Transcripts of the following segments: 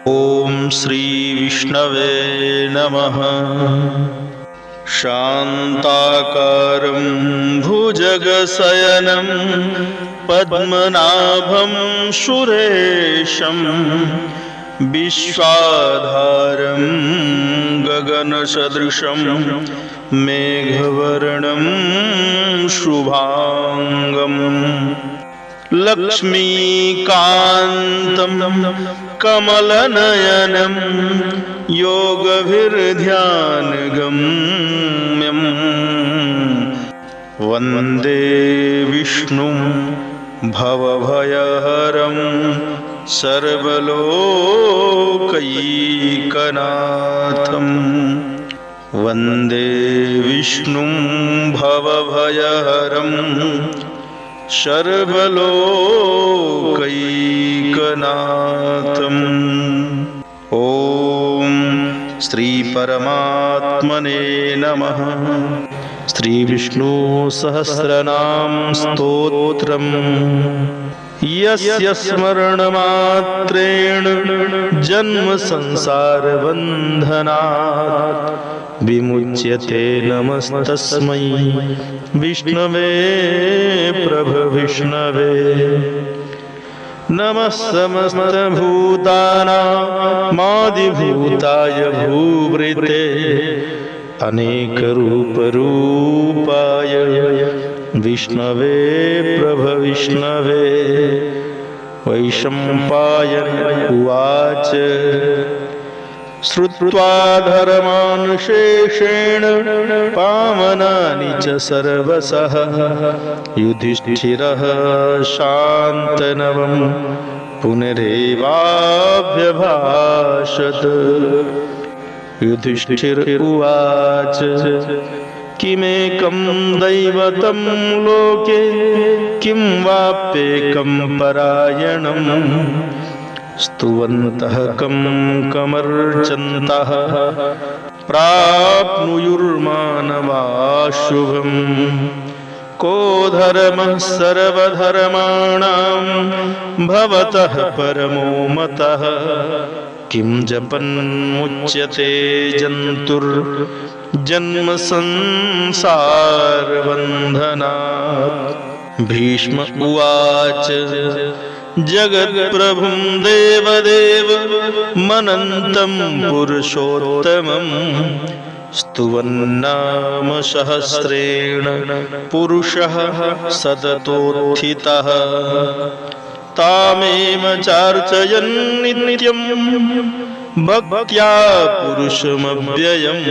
ओम श्री विष्णवे नमः। शान्ताकारं भुजगशयनं पद्मनाभं सुरेशं विश्वाधारं गगनसदृशं मेघवर्णं शुभांगं लक्ष्मीकान्तं कमलनयनं योगभिर्ध्यानगम्यं वन्दे विष्णुं भवभयहरं सर्वलोकैकनाथं वन्दे विष्णुं भवभयहरं सर्वलोकैकनाथम्। ओम श्री परमात्मने नमः। श्री विष्णु सहस्रनाम स्तोत्रम् यस्य स्मरणमात्रेण जन्म संसार बन्धनात् विमुच्यते नमस्तस्मै विष्णवे प्रभविष्णवे। नमः समस्तभूतानामादिभूताय भूभृते अनेकरूपरूपाय विष्णवे प्रभविष्णवे। वैशम्पायन उवाच श्रुत्वा धर्मानुशेषेण पावनानि च सर्वशः युधिष्ठिरः शान्तनवं पुनरेवाभ्यभाषत। युधिष्ठिर उवाच किमेकं दैवतं लोके किं वाप्येकं परायणम् स्तुवन्तः कं कमर्चन्तः प्राप्नुयुर्मानवाः को धर्मः सर्वधर्माणां भवतः परमो मतः किं जपन्मुच्यते जन्तुर्जन्म संसारबन्धनात्। भीष्म उवाच जगत्प्रभुं देवदेवमनन्तं पुरुषोत्तमं स्तुवन्नाम सहस्रेण पुरुषः सततोत्थितः तामेव चार्चयन् नित्यं भक्त्या पुरुषमव्ययम्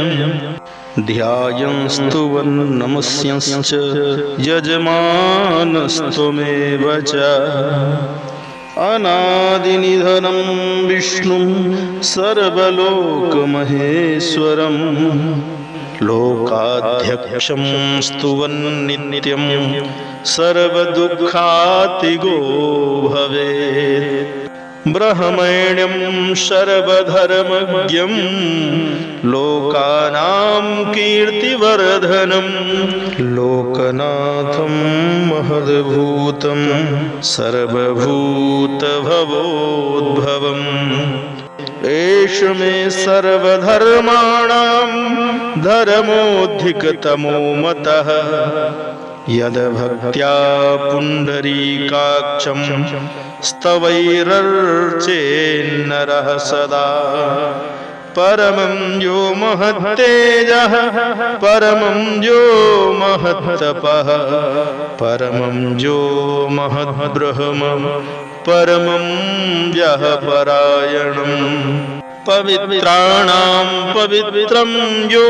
ध्यायन् स्तुवन् नमस्यंश्च यजमानस्त्वमेव च। अनादिनिधनं विष्णुं सर्वलोकमहेश्वरं लोकाध्यक्षं स्तुवन् नित्यं सर्वदुःखातिगो भवेत्। ब्रह्मण्यं सर्वधर्मज्ञं लोकानां कीर्तिवर्धनं लोकनाथं महद्भूतं सर्वभूतभवोद्भवम्। एष मे सर्वधर्माणां धर्मोऽधिकतमो मतः यद्भक्त्या पुण्डरीकाक्षं स्तवैरर्चेन्नरः सदा। परमं यो महत्तेजः परमं यो महत्तपः परमं यो महद्ब्रह्म परमं यः परायणम्। पवित्राणां पवित्रं यो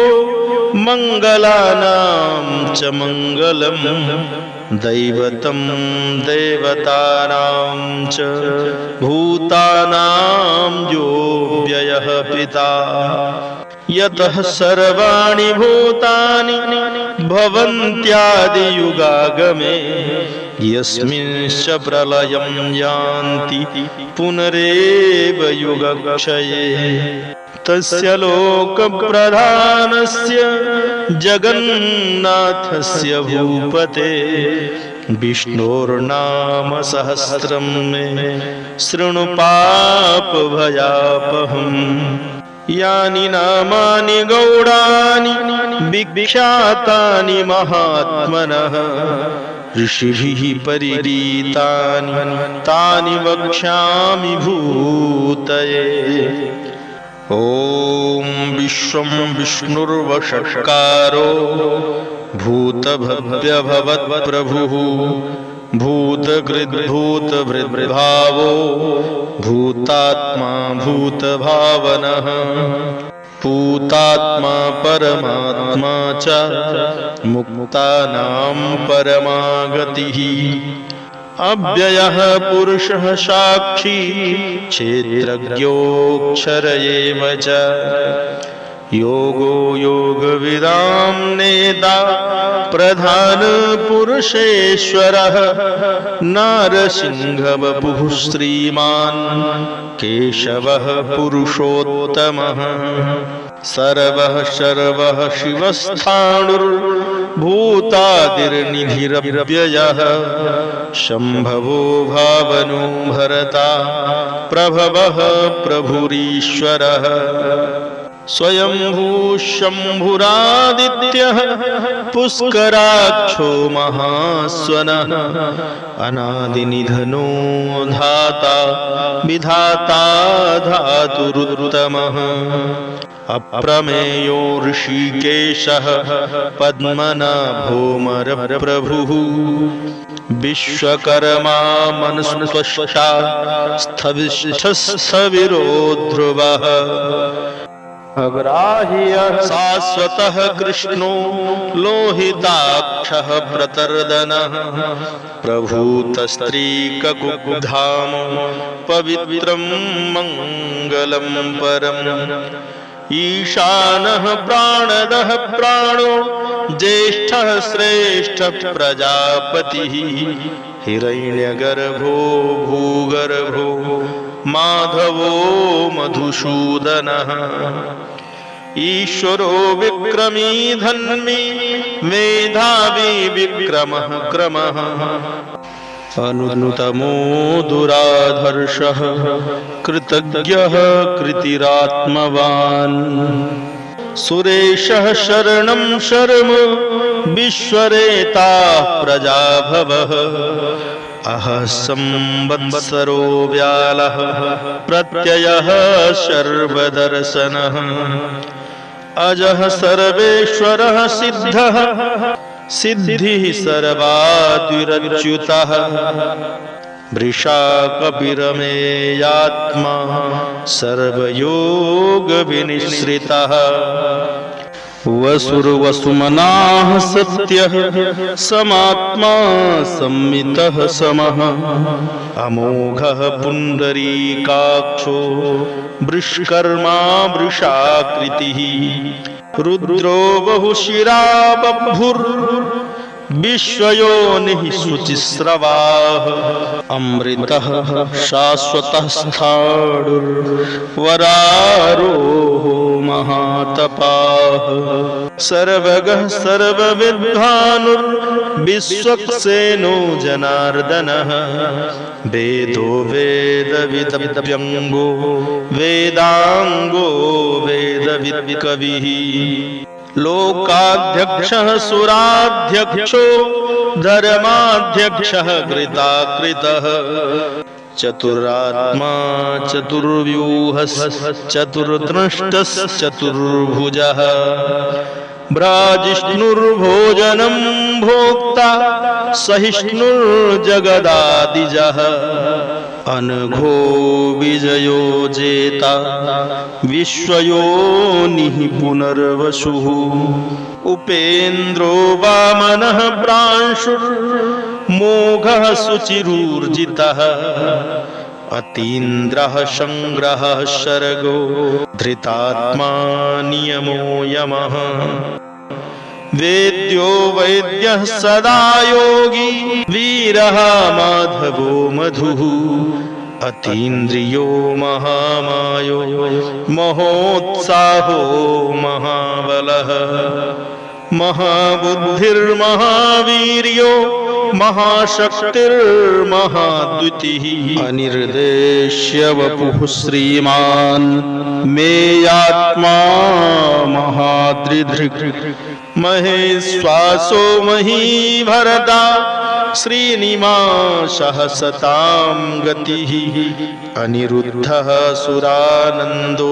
मंगलानां च मंगलम् दैवतं देवतानां च भूतानां यो व्ययः पिता। यतः सर्वाणि भूतानि भवन्त्यादियुगागमे यस्मिंश्च प्रलयं यान्ति पुनरेव युगक्षये। तस्य लोकप्रधानस्य जगन्नाथस्य भूपते विष्णोर्नाम सहस्रं मे शृणु पापभयापहम् यानि नामानि गौडानि विख्यातानि महात्मनः ऋषिभिः परिगीतानि तानि वक्ष्यामि भूतये। ॐ विश्वं विष्णुर्वषट्कारो भूतभव्यभवत्प्रभुः भूतकृद्भूतभृद्भावो भूतात्मा भूतभावनः भूतात्मा परमात्मा च मुक्तानां परमागतिः अव्ययः पुरुषः साक्षी क्षेत्रज्ञोऽक्षर एव च योगो योगविदां नेता प्रधान पुरुषेश्वरः नारसिंहवपुः श्रीमान् केशवः पुरुषोत्तमः सर्वः शर्वः शिवस्थाणुर्भूतादिर्निधिरव्ययः शम्भवो भावनो भरता प्रभवः प्रभुरीश्वरः स्वयंभू शम्भुरादित्यः पुष्कराक्षो महास्वनः अनादिनिधनो धाता विधाता धातुरुत्तमः अप्रमेयो ऋषिकेशः पद्मनाभोमरप्रभुः विश्वकर्मा मनुस्त्वष्टा स्थविरो ध्रुवः अग्राह्यः शाश्वतः कृष्णो लोहिताक्षः प्रतर्दनः प्रभूतस्त्रीककुधाम पवित्रं मङ्गलं परम् ईशानः प्राणदः प्राणो ज्येष्ठः श्रेष्ठः प्रजापतिः हिरण्यगर्भो भूगर्भो माधवो मधुसूदनः ईश्वरो विक्रमी धन्वी मेधावी विक्रमः क्रमः अनुतमो दुराधर्षः कृतज्ञः कृतिरात्मवान् सुरेशः शरणं शर्म विश्वरेताः प्रजाभवः अह संवत्सरो व्यालः प्रत्ययः सर्वदर्शनः अजः सर्वेश्वरः सिद्धः सिद्धिः सर्वाद्विरच्युतः वृषा कपिरमेयात्मा सर्वयोगविनिश्रितः वसुर्वसुमनाः सत्यः समात्मा संमितः समः अमोघः पुण्डरीकाक्षो वृषकर्मा वृषाकृतिः रुद्रो बहुशिरा बभुर् विश्वयोनिः शुचिस्रवाः अमृतः शाश्वतः स्थाणुर्वरारोहो महातपाः सर्वगः सर्वविद्वानुर्विश्वक्सेनो जनार्दनः वेदो वेदविदव्यङ्गो वेदाङ्गो वेदविद्कविः लोकाध्यक्षः सुराध्यक्षो धर्माध्यक्षः कृताकृतः चतुरात्मा चतुर्द्रष्टश्चतुर्भुजः भ्राजिष्णुर्भोजनं भोक्ता सहिष्णुर्जगदादिजः अनघो विजयो जेता विश्वयोनिः पुनर्वसुः उपेन्द्रो वामनः प्रांशुर्मोघः शुचिरूर्जितः अतीन्द्रः संग्रहः सर्गो धृतात्मा नियमो यमः वेद्यो वैद्यः सदा योगी वीरः माधवो मधुः अतीन्द्रियो महामायो महोत्साहो महाबलः महाबुद्धिर्महावीर्यो महाशक्तिर्महाद्वितीः अनिर्देश्य वपुः श्रीमान् मेयात्मा महाद्रिधृक् महेश्वासो महीभरता श्रीनिवासः सतां गतिः अनिरुद्धः सुरानन्दो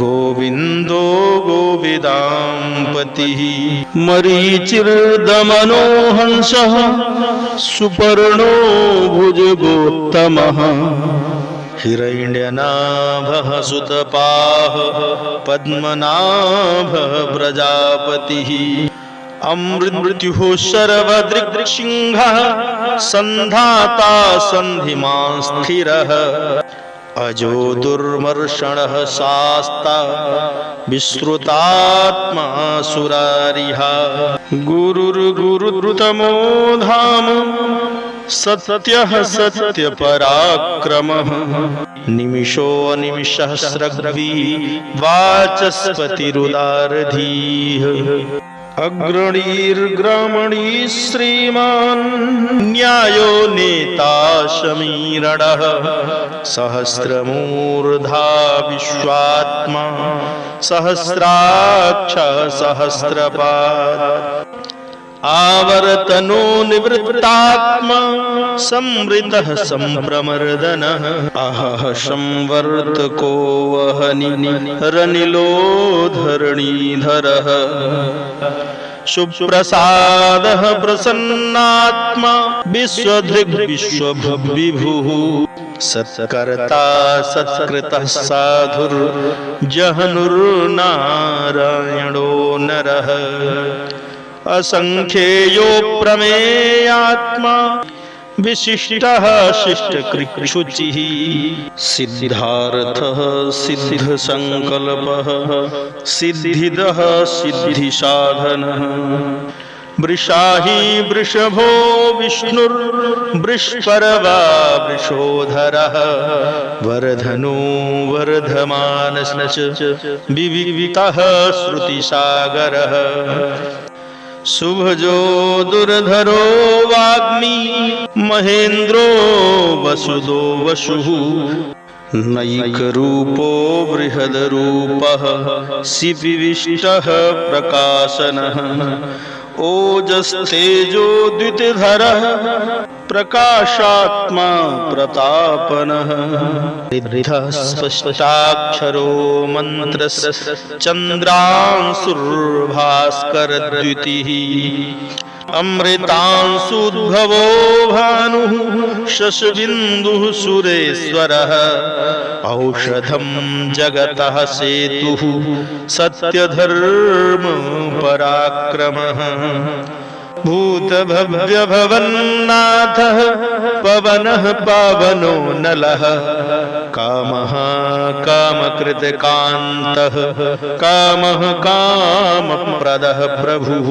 गोविन्दो गोविदाम्पतिः मरीचिर्दमनो हंसः सुपर्णो भुजगोत्तमः हिरण्यनाभः सुतपाः पद्मनाभः प्रजापतिः अमृत्युः शरवदृक्सिंहः सन्धाता सन्धिमान् स्थिरः अजो दुर्मर्षणः शास्ता विश्रुतात्मा सुरारिहा गुरुर्गुरुतमो धाम सत्यः सत्यपराक्रमः निमिषो निमिषः स्रग्वी वाचस्पतिरुदारधीः अग्रणीर्ग्रामणी श्रीमान् न्यायो नेता शमीरणः सहस्रमूर्धा विश्वात्मा सहस्राक्ष सहस्रपात् आवर्तनो निवृत्तात्मा संवृतः संप्रमर्दनः अहः संवर्तको वहनिरनिलो धरणीधरः सुप्रसादः प्रसन्नात्मा विश्वधृग् विश्वविभुः सत्कर्ता सत्कृतः साधुर्जहनुर्नारायणो नरः असंख्येयो प्रमेयात्मा विशिष्टः शिष्टकृच्छुचिः सिद्धार्थः सिद्धसंकल्पः सिद्धिदः सिद्धिसाधनः वृषाही वृषभो विष्णुर्वृषपर्वा वृषोधरः वर्धनो वर्धमानश्च विविक्तः श्रुतिसागरः शुभजो दुर्धरो वाग्मी महेन्द्रो वसुदो वसुः नैकरूपो बृहद्रूपः शिविविष्टः प्रकाशनः ओजस्तेजो द्युतिधरः प्रकाशात्मा प्रतापनः स्पष्टाक्षरो मन्त्रश्चन्द्रांशुर्भास्करद्युतिः अमृतांशुद्भवो भानुः शशबिन्दुः सुरेश्वरः औषधं जगतः सेतुः सत्यधर्म पराक्रमः भूतभव्यभवन्नाथः पवनः पावनो नलः कामः कामकृतकान्तः कामः कामप्रदः प्रभुः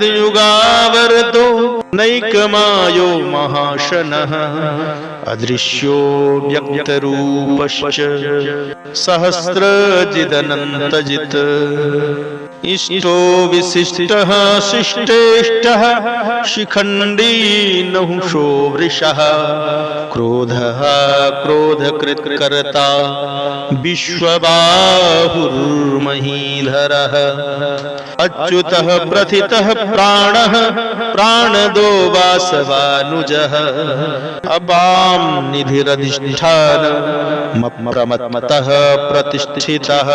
युगादिकृतयुगावर्तो नैकमायो महाशनः अदृश्यो व्यक्तरूपश्च सहस्रजिदनन्तजित् इष्टो विशिष्टः शिष्टेष्टः शिखण्डी नहुषो वृषः क्रोधः क्रोधकृत्कर्ता विश्वबाहुर्महीधरः अच्युतः प्रथितः प्राणः प्राणदो वासवानुजः अपां निधिरधिष्ठानमप्रमत्तः प्रतिष्ठितः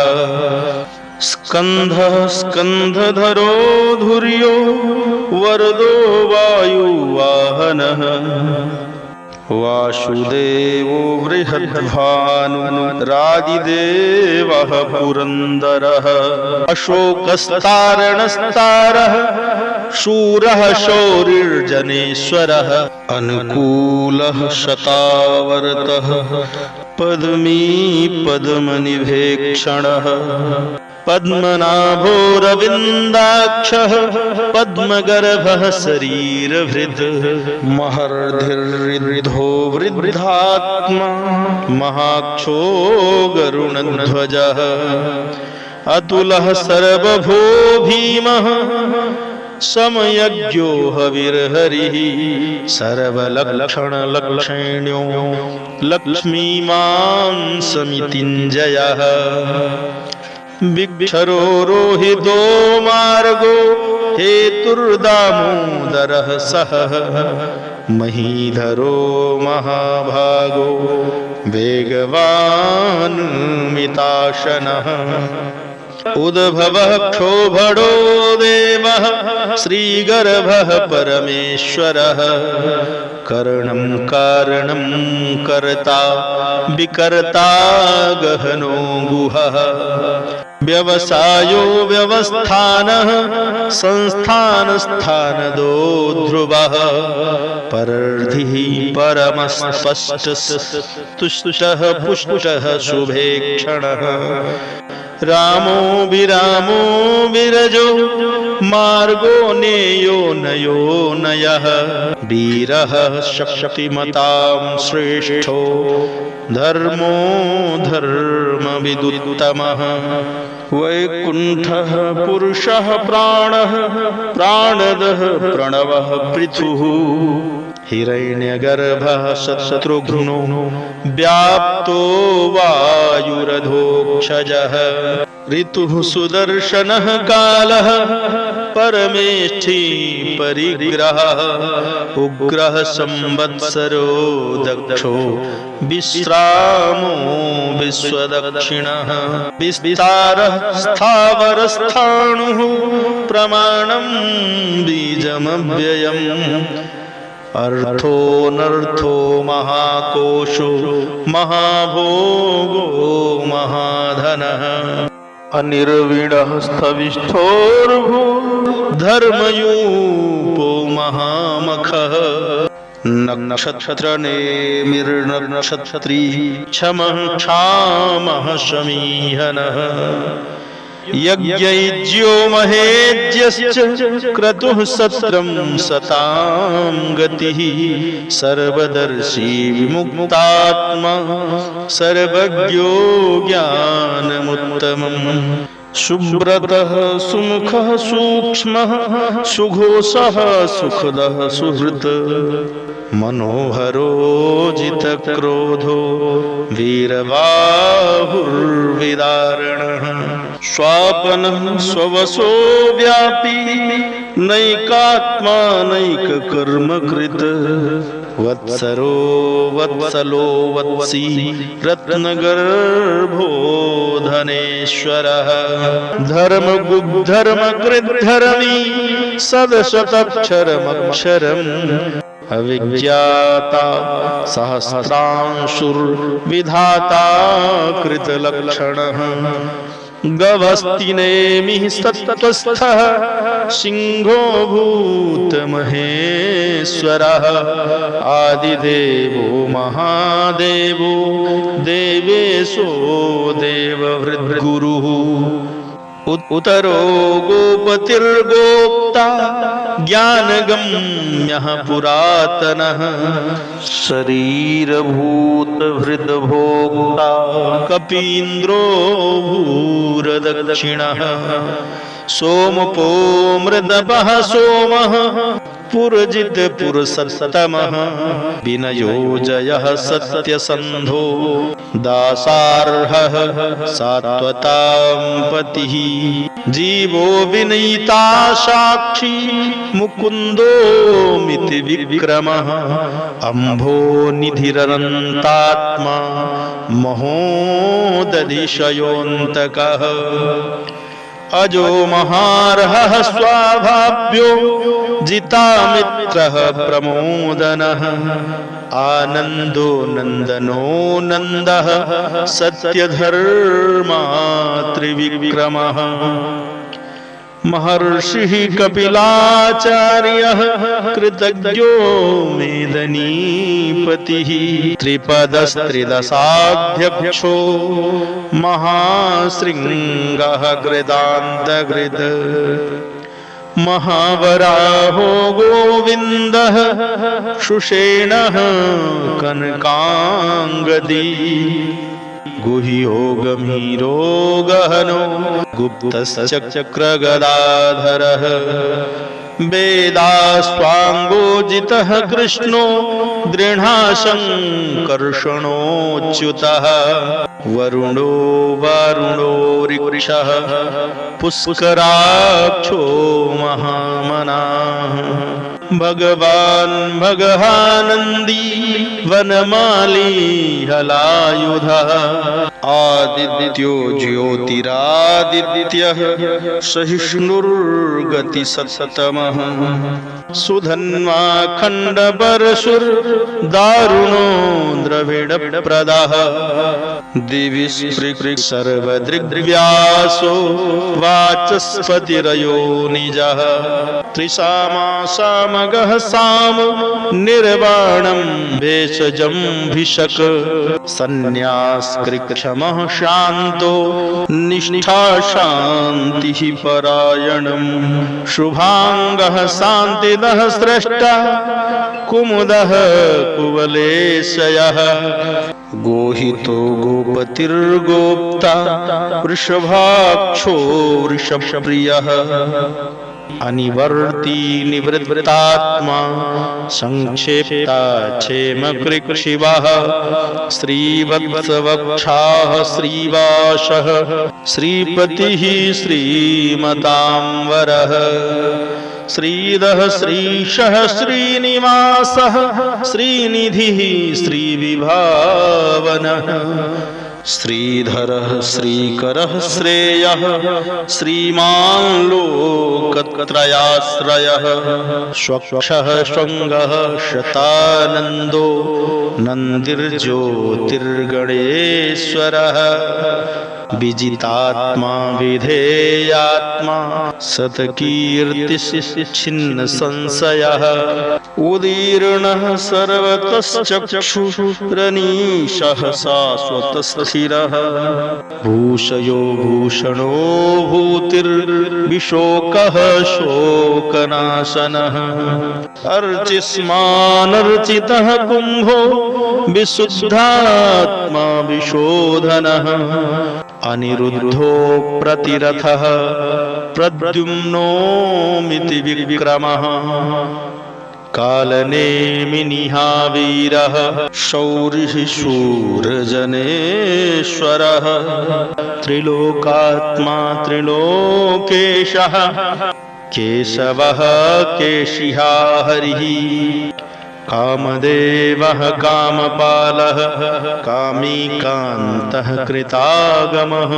स्कन्धः स्कन्धधरो धुर्यो वरदो वायुवाहनः वासुदेवो बृहद्भानुरादिदेवः पुरन्दरः अशोकस्तारणस्तारः शूरः शौरिर्जनेश्वरः अनुकूलः शतावर्तः पद्मी पद्मनिभेक्षणः पद्मनाभोरविन्दाक्षः पद्मगर्भः शरीरभृद् महर्धिर्हृदो वृद्धात्मा महाक्षो गरुणध्वजः अतुलः सर्वभो भीमः समयज्ञो हविर्हरिः सर्वलक्षणलक्षणिण्यो लक्ष्मीमान् समितिञ्जयः विक्षरो रोहितो मार्गो हेतुर्दामोदरः सः महीधरो महाभागो वेगवान् मिताशनः उद्भवः क्षोभणो देवः श्रीगर्भः परमेश्वरः करणं कारणं कर्ता विकर्ता गहनो गुहः व्यवसायो व्यवस्थानः संस्थानस्थानदो ध्रुवः परर्धिः परमस्पष्टस्तुष्टः पुष्टः शुभेक्षणः रामो विरामो विरजो मार्गो नेयो नयो नयः वीरः शक्तिमतां श्रेष्ठो धर्मो धर्मविदुत्तमः वैकुण्ठः पुरुषः प्राणः प्राणदः प्रणवः पृथुः हिरण्यगर्भः शत्रुघ्नो व्याप्तो वायुरधोक्षजः ऋतुः सुदर्शनः कालः परमेष्ठी परिग्रहः उग्रः संवत्सरो दक्षो विश्रामो विश्वदक्षिणः विस्तारः स्थावरस्थाणुः प्रमाणं बीजमव्ययम् अर्थोऽनर्थो महाकोशो महाभोगो महाधनः अनिर्विणः स्थविष्ठोर्भू धर्मयूपो महामखः नक्षत्रनेमिर्नक्षत्री क्षमः क्षामः शमीहनः यज्ञैज्यो महेज्यश्च क्रतुः सत्रं सतां गतिः सर्वदर्शी विमुक्तात्मा सर्वज्ञो ज्ञानमुत्तमम् सुब्रतः सुमुखः सूक्ष्मः सुघोषः सुखदः सुहृत् मनोहरो जितक्रोधो वीरबाहुर्विदारणः स्वापनः स्ववशो व्यापी नैकात्मा नैककर्मकृत् वत्सरो वत्सलो वत्सी रत्नगर्भो धनेश्वरः धर्मकृद्धर्मी सदशतक्षरमक्षरम् अविज्ञाता सहस्रांशुर्विधाता कृतलक्षणः गवस्तिनेमिः सत्त्वस्थः सिंहो भूतमहेश्वरः आदिदेवो महादेवो देवेशो देवहृद्गुरुः उत्तरो गोपतिर्गोप्ता ज्ञानगम्यः पुरातनः शरीरभूतहृद्भोक्ता कपीन्द्रो भूरदक्षिणः सोमपो मृदपः सोमः पुरजित पुरुषोत्तमः विनयो जयः सत्यसन्धो दासार्हः सात्वतां पतिः जीवो विनीता साक्षी मुकुन्दो मिति विक्रमः अम्भो निधिरनन्तात्मा महोदधिशयोऽन्तकः अजो महार्हः स्वाभाव्यो जितामित्रः प्रमोदनः आनन्दो नन्दनो नन्दः सत्यधर्मा त्रिविक्रमः महर्षिः कपिलाचार्यः कृतज्ञो मेदनीपतिः त्रिपदस्त्रिदशाध्यक्षो महाशृङ्गः गृदान्तगृद महावराहो गोविन्दः सुषेणः कनकाङ्गदी गुह्यो गभीरो गहनो गुप्तश्चक्रगदाधरः वेदास्वाङ्गोजितः कृष्णो गृह्णाशङ्कर्षणोच्युतः वरुणो वरुणोरिक्षः पुष्कराक्षो महामनाः भगवान् भगवानन्दी वनमाली हलायुधः आदित्यो ज्योतिरादित्यः सहिष्णुर्गतिसत्तमः सुधन्वा खण्डपरशुर्दारुणो द्रविडप्रदः दिवि सर्वदृग्व्यासो वाचस्पतिरयो निजः त्रिसामासामगः साम निर्वाणं भेषजं भिषक् सन्न्यासकृक्षमः शान्तो निष्ठा शान्तिः परायणम् शुभाङ्गः शान्तिदः स्रष्टा कुमुदः कुवलेशयः गोहितो गोपतिर्गोप्ता वृषभाक्षो वृषभप्रियः अनिवर्ती निवृत्तात्मा संक्षेप्ता क्षेमकृक्षिवः श्रीवत्सवक्षाः श्रीवासः श्रीपतिः श्रीमतांवरः श्रीदः श्रीशः श्रीनिवासः श्रीनिधिः श्रीविभावनः श्रीधरः श्रीकरः श्रेयः श्रीमान् लोकत्रयाश्रयः स्वक्षः श्वङ्गः शतानन्दो नन्दिर्ज्योतिर्गणेश्वरः विजितात्मा विधेयात्मा सत्कीर्तिश्छिन्न संशयः उदीर्णः सर्वतश्चक्षुरनीशः शाश्वतस्थिरः भूषयो भूषणो भूतिर्विशोकः शोकनाशनः अर्चिस्मानर्चितः कुम्भो विशुद्धात्मा विशोधनः अनिरुद्धो प्रतिरथः प्रद्युम्नोमिति विक्रमः कालनेमिनिहा वीरः शौरिः शूरजनेश्वरः त्रिलोकात्मा त्रिलोकेशः केशवः केशिहा हरिः कामदेवः कामपालः कामीकान्तः कृतागमः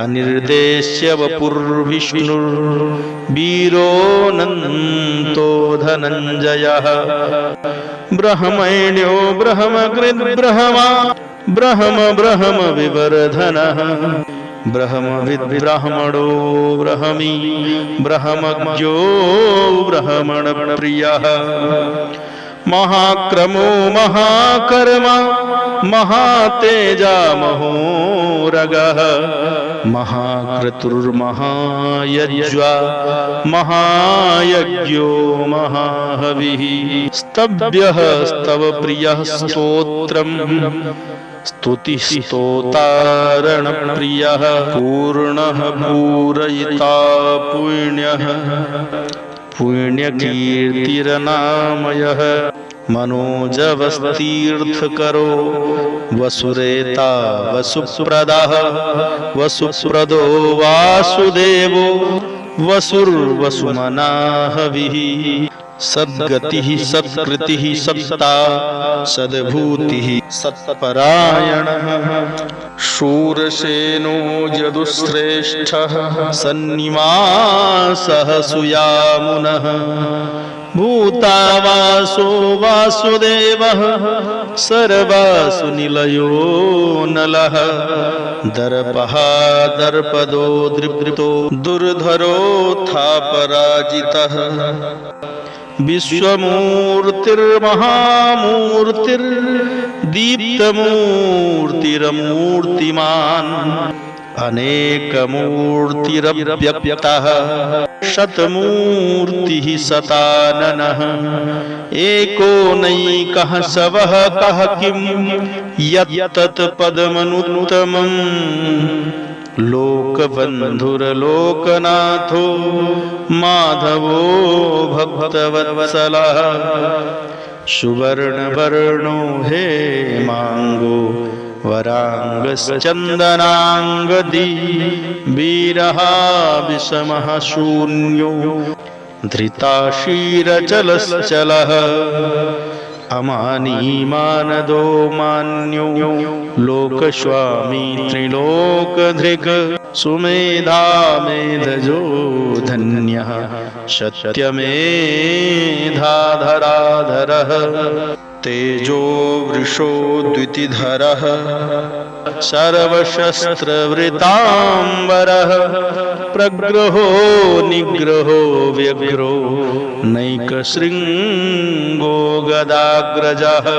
अनिर्देश्य वपुर्विष्णुर्वीरोऽनन्तो धनञ्जयः ब्रह्मण्यो ब्रह्मकृद्ब्रह्मा ब्रह्म विवर्धनः ब्रह्मविद्ब्रह्मणो ब्रह्मी ब्रह्मज्ञो ब्रह्मणप्रियः महाक्रमो महाकर्मा महातेजा महोरगः महाक्रतुर्महायज्वा महायज्ञो महाहविः स्तव्यः स्तवप्रियः स्तोत्रम् स्तुतिस्तोतारणप्रियः पूर्णः पूरयिता पुण्यः पुण्यकीर्तिरनामयः मनोजवस्तीर्थकरो वसुरेता वसुप्रदः वसुप्रदो वासुदेवो वसुर्वसुमनाहविः सद्गतिः सत्कृतिः सत्ता सद्भूतिः सत्परायणः शूरसेनो यदुश्रेष्ठः सन्निवासः सुयामुनः भूतावासो वासुदेवः सर्वासुनिलयो नलः दर्पः दर्पदो दृप्तो दुर्धरोऽथा पराजितः विश्वमूर्तिर्महामूर्तिर्दीप्तमूर्तिरमूर्तिमान् अनेकमूर्तिरव्यक्तः शतमूर्तिः शताननः एको नैकः शवः कः किं यत्तत् पदमनुत्तमम् लोकबन्धुर्लोकनाथो माधवो भक्तवत्सलः सुवर्णवर्णो हेमाङ्गो वराङ्गश्चन्दनाङ्गदी वीरः विषमः शून्यो धृताशीरचलश्चलः अमानीमानदो मान्यो लोकस्वामी त्रिलोकधृक् सुमेधा मेधजो धन्यः सत्यमेधाधराधरः तेजो वृषो द्वितिधरः सर्वशस्त्रवृताम्बरः प्रग्रहो निग्रहो व्यग्रो नैकशृङ्गो गदाग्रजः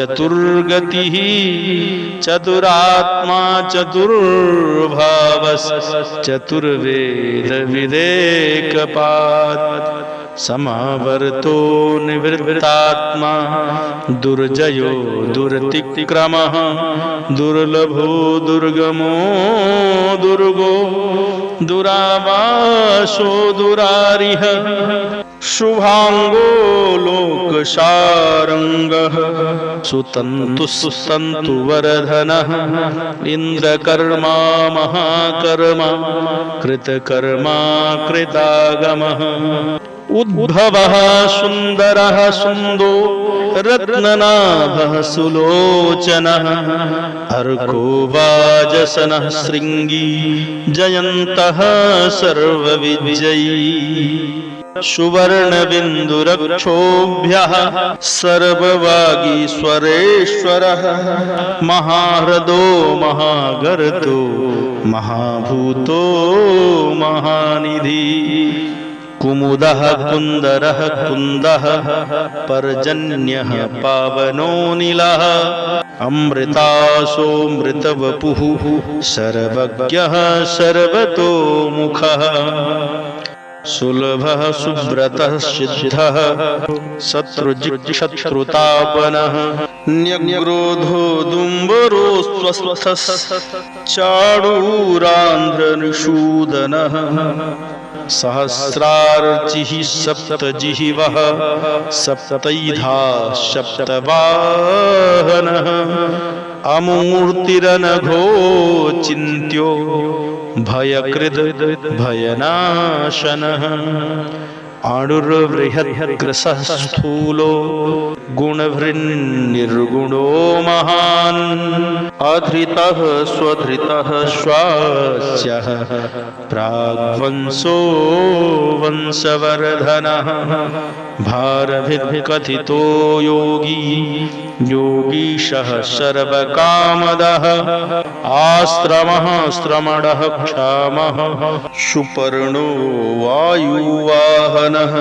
चतुर्व्यूहश्चतुर्गतिः चतुरात्मा चतुर्भावश्चतुर्वेदविदेकपात् समावर्तो निवृत्तात्मा दुर्जयो दुरतिक्रमः दुर्लभो दुर्गमो दुर्गो दुरावासो दुरारिः शुभांगो लोकशारंगः सुतन्तुवरधनः इंद्रकर्मा महाकर्मा कृतकर्मा कृतागमः उद्भवः सुन्दरः सुन्दो रत्ननाभः सुलोचनः अर्को वाजसनः शृङ्गी जयन्तः सर्वविजयी सुवर्णबिन्दुरक्षोभ्यः सर्ववागीश्वरेश्वरः महाह्रदो महागर्तो महाभूतो महानिधि कुमुदः कुन्दरः कुन्दः पर्जन्यः पावनो नीलः अमृतासोऽमृतवपुः सर्वज्ञः सर्वतोमुखः सुलभः सुब्रतः सिद्धः शत्रुजिक्षत्रुतापनः न्यग्रोधो दुम्बरो स्वस्थः चाडूरान्ध्रनिषूदनः सहस्रार्चिः सप्तजिह्वः सप्तैधा सप्तवाहनः अमूर्तिरनघो चिन्त्यो भयकृद् भयनाशनः आणुर्बृहद्ग्रसः स्थूलो गुणभृन्निर्गुणो महान् अधृतः स्वधृतः श्वास्यः प्राग्वंशो वंशवर्धनः भारभिर्कथितो योगी योगीशः सर्वकामदः आश्रमः श्रमणः क्षामः सुपर्णो वायुवाहनः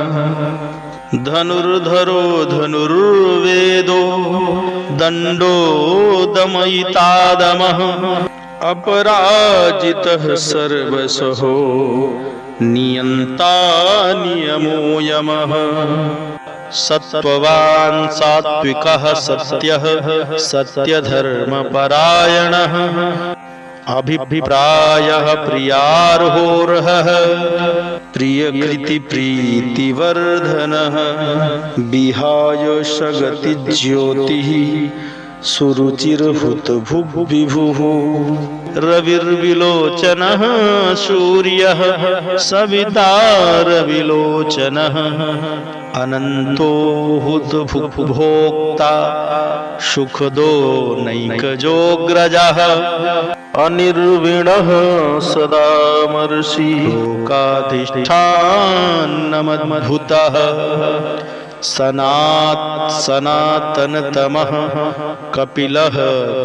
धनुर्धरो धनुर्वेदो दण्डो दमयितादमः अपराजितः सर्वसहो नियन्ता नियमो यमः सत्त्ववान् सात्विकः सत्यः सत्यधर्मपरायणः अभिप्रायः प्रियार्होर्हः प्रियकृतिप्रीतिवर्धनः विहाय सगतिज्योतिः सुरुचिर्हुतभुग्विभुः रविर्विलोचनः सूर्यः सविता रविलोचनः अनन्तो हुतभुग्भोक्ता सुखदो नैकजोऽग्रजः अनिर्विणः सदामर्षि लोकाधिष्ठानमद्भुतः सनातनतमः कपिलः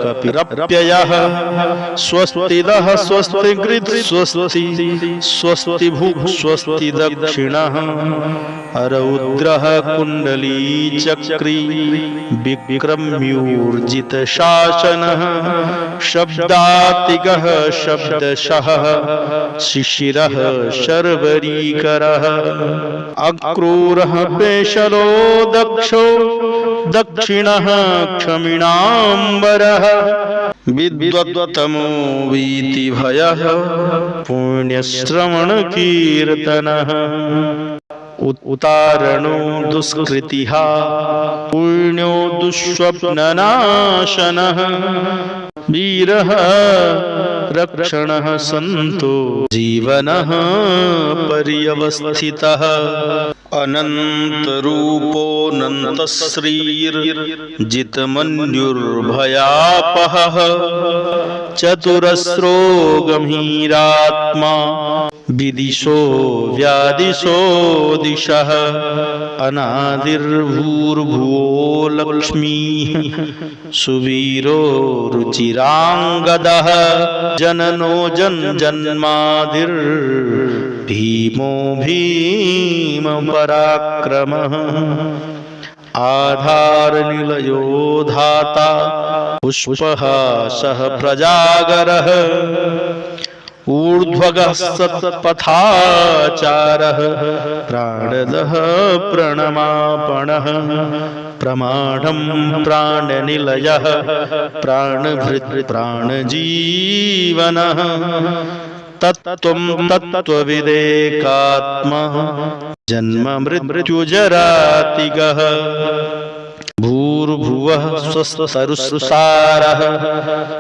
कपिरप्ययः स्वस्तिदः स्वस्तिकृत् स्वस्ति स्वस्तिभुक् स्वस्ति दक्षिणः रौद्रः कुण्डलीचक्री विक्रम्यूर्जितशासनः शब्दातिगः शब्दशः शिशिरः शर्वरीकरः अक्रूरः पेशलो दक्षो दक्षिणः क्षमिणाम्बरः विद्वत्तमो वीतिभयः पुण्यश्रवणकीर्तनः उतारणो दुष्कृतिः पुण्यो दुःस्वप्ननाशनः वीरः रक्षणः सन्तो जीवनः पर्यवस्थितः अनन्तरूपोऽनन्तश्रीर्जितमन्युर्भयापहः चतुरस्रो गम्भीरात्मा विदिशो व्यादिशो दिशः अनादिर्भूर्भुवो लक्ष्मीः सुवीरो रुचिराङ्गदः जननो जन्मादिर्भीमो भीमपराक्रमः आधारनिलयो धाता पुष्पः सह प्रजागरः ऊर्ध्वगः सत्पथाचारः प्राणदः प्रणमापणः प्रमाणं प्राणनिलयः प्राणभृत् प्राणजीवनः तत्त्वं तत्त्वविदेकात्मा जन्म मृत्युजरातिगः भूर्भुवः स्वस्तरुसारः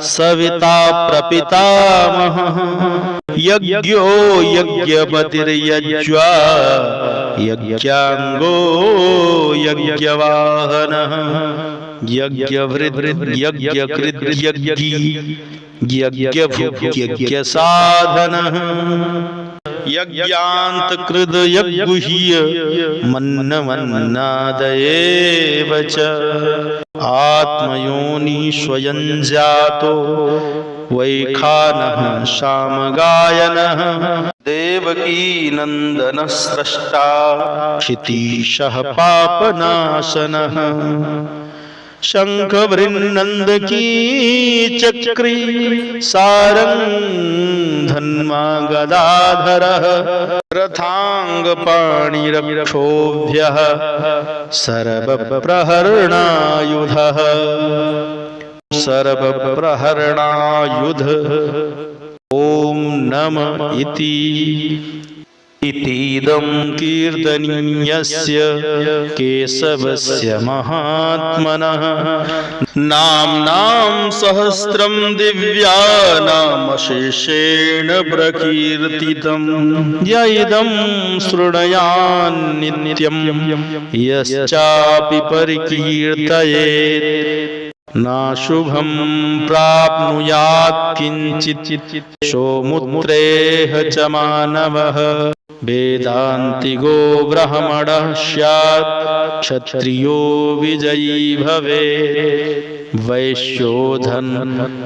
सविता प्रपितामहः यज्ञो यज्ञपतिर्यज्वा यज्ञाङ्गो यज्ञवाहनः यज्ञवृद् यज्ञकृद् यज्ञी यज्ञभुक् यज्ञसाधनः यज्ञान्तकृद् यज्ञुह्य मन्नमन्नादयेव च आत्मयोनि स्वयं जातो वैखानः सामगायनः देवकी नन्दनः स्रष्टा क्षितीशः पापनाशनः शङ्खवृन्नन्दकी चक्री सारङ्गधन्मा गदाधरः रथाङ्गपाणिरक्षोभ्यः सर्वप्रहरणायुधः सर्वप्रहरणायुध ॐ नम इतीदं कीर्तनीयस्य केशवस्य महात्मनः नाम्नां सहस्रं दिव्यानामशेषेण प्रकीर्तितं य इदं शृणुयान् नित्यं यश्चापि परिकीर्तयेत् नाशुभं प्राप्नुयात् किञ्चित् सोमुत्रेह च मानवः वेदान्तिगो ब्राह्मणः स्यात् क्षत्रियो विजयी भवेत् वैश्यो धन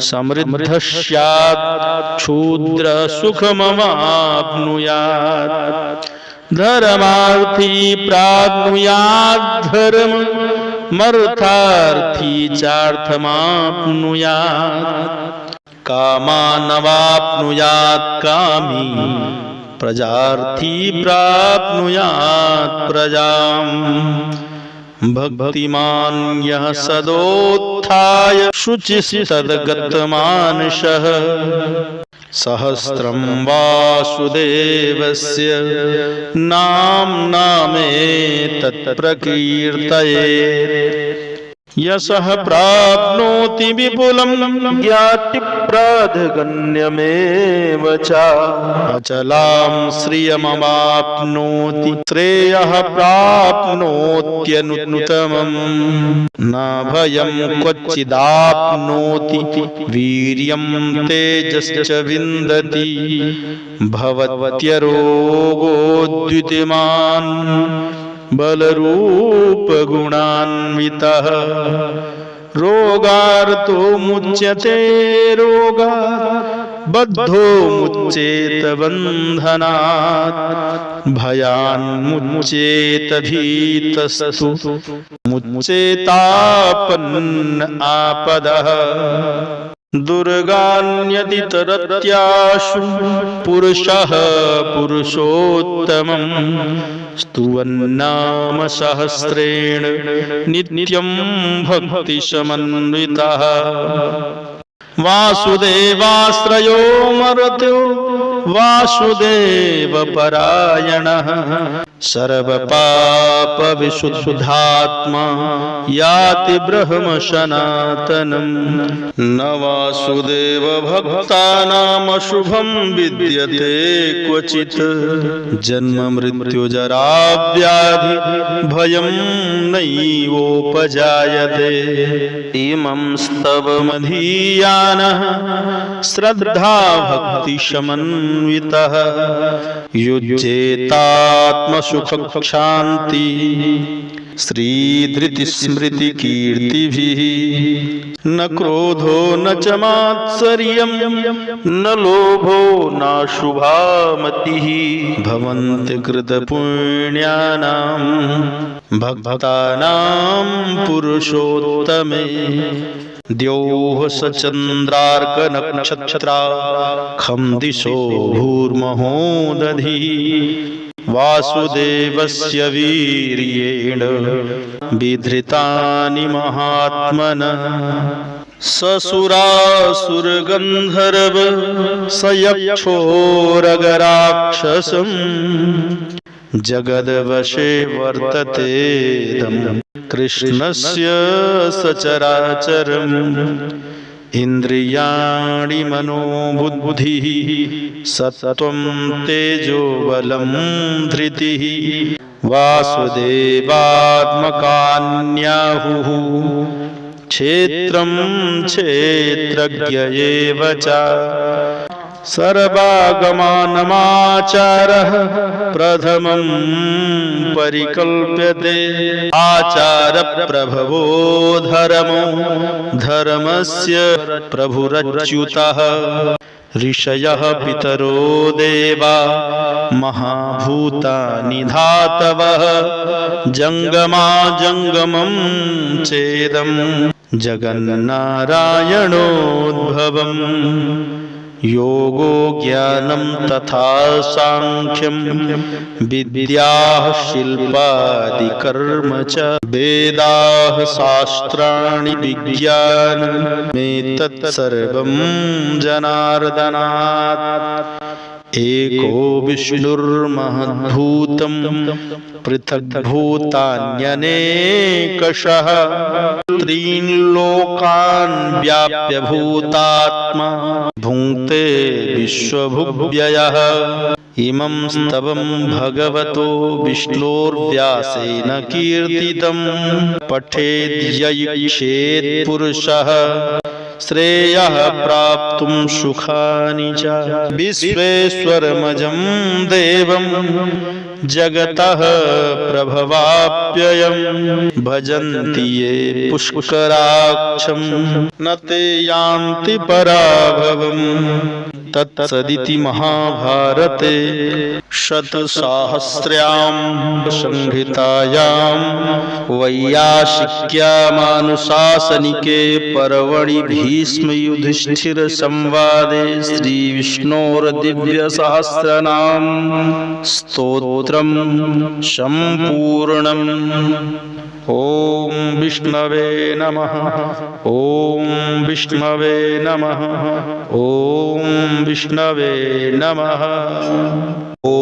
समृद्धः स्यात् शूद्र सुखमवाप्नुयात् धर्मार्थी प्राप्नुयात् धर्म मर्थार्थी चार्थमाप्नुयात् कामानवाप्नुयात् कामी प्रजार्थी प्राप्नुयात् प्रजाम् भक्तिमान् यः सदोत्थाय शुचिः सद्गतमानसः सहस्रं वासुदेवस्य नामेतत् प्रकीर्तयेत् यशः प्राप्नोति विपुलं ज्ञातिप्राधान्यमेव च अचलां श्रियमवाप्नोति श्रेयः प्राप्नोत्यनुत्तमम् न भयं क्वचिदाप्नोति वीर्यं तेजश्च विन्दति भवत्यरोगोद्युतिमान् बलरूपगुणान्वितः रोगार्तो मुच्यते रोगात् बद्धो मुच्येत बन्धनात् भयान्मुच्येत भीतस्तु मुच्येतापन्न आपदः दुर्गान्यतितरत्याशु पुरुषः पुरुषोत्तमं स्तुवन्नाम सहस्रेण नित्यं भक्तिसमन्वितः वासुदेवाश्रयो मर्त्यो वासुदेवपरायणः सर्वपापविशुद्धात्मा याति ब्रह्म सनातनम् न वासुदेवभक्तानामशुभं विद्यते क्वचित् जन्म मृत्युजरा व्याधि भयं नैवोपजायते इमं स्तवमधीयानः श्रद्धा भक्तिसमन्वितः युज्येतात्मसुखशान्ति श्रीधृतिस्मृतिकीर्तिभिः न क्रोधो न च मात्सर्यं न लोभो नाशुभा मतिः भवन्ति कृतपुण्यानां भक्तानां पुरुषोत्तमे द्योः स चन्द्रार्कनक्षत्राखं दिशो भूर्महो दधिः वासुदेवस्य वीर्येण विधृतानि महात्मनः ससुरासुरगन्धर्व स यक्षोरगराक्षसं जगद्वशे वर्ततेदं कृष्णस्य सचराचरम् इन्द्रियाणि मनोबुद्धिः सत्त्वं तेजो बलं धृतिः वासुदेवात्मकान्याहुः क्षेत्रं क्षेत्रज्ञ एव च सर्वागमानमाचारः प्रथमं परिकल्प्यते आचार प्रभवो धर्मो धर्मस्य प्रभुरच्युतः ऋषयः पितरो देवा महाभूतानि धातवः जंगमा जंगमं चेदं जगन्नारायणोद्भवम् योगो ज्ञानं तथा सांख्यं विद्याः शिल्पादिकर्म च वेदाः शास्त्राणि विज्ञानमेतत् सर्वं जनार्दनात् एको विष्णुर्महद्भूतं पृथग्भूतान्यनेकशः त्रीन् लोकान् व्याप्य भूतात्मा भुङ्क्ते विश्वभुव्ययः इमं स्तवं भगवतो विष्णोर्व्यासेन कीर्तितं पठेद्ययिक्षेत् पुरुषः श्रेयः प्राप्तुं सुखानि च विश्वेश्वरमजं देवं जगतः प्रभवाप्ययं भजन्ति ये पुष्कराक्षं न ते यान्ति पराभवम् तत्सदिति महाभारते शतसाहस्र्यां संहितायां वैयासिक्यामानुशासनिके पर्वणि भीष्मयुधिष्ठिर संवादे श्रीविष्णोर्दिव्यसहस्रनाम स्तोत्रं सम्पूर्णम्। ओम विष्णवे नमः। ओम विष्णवे नमः। ओम विष्णवे नमः। ओम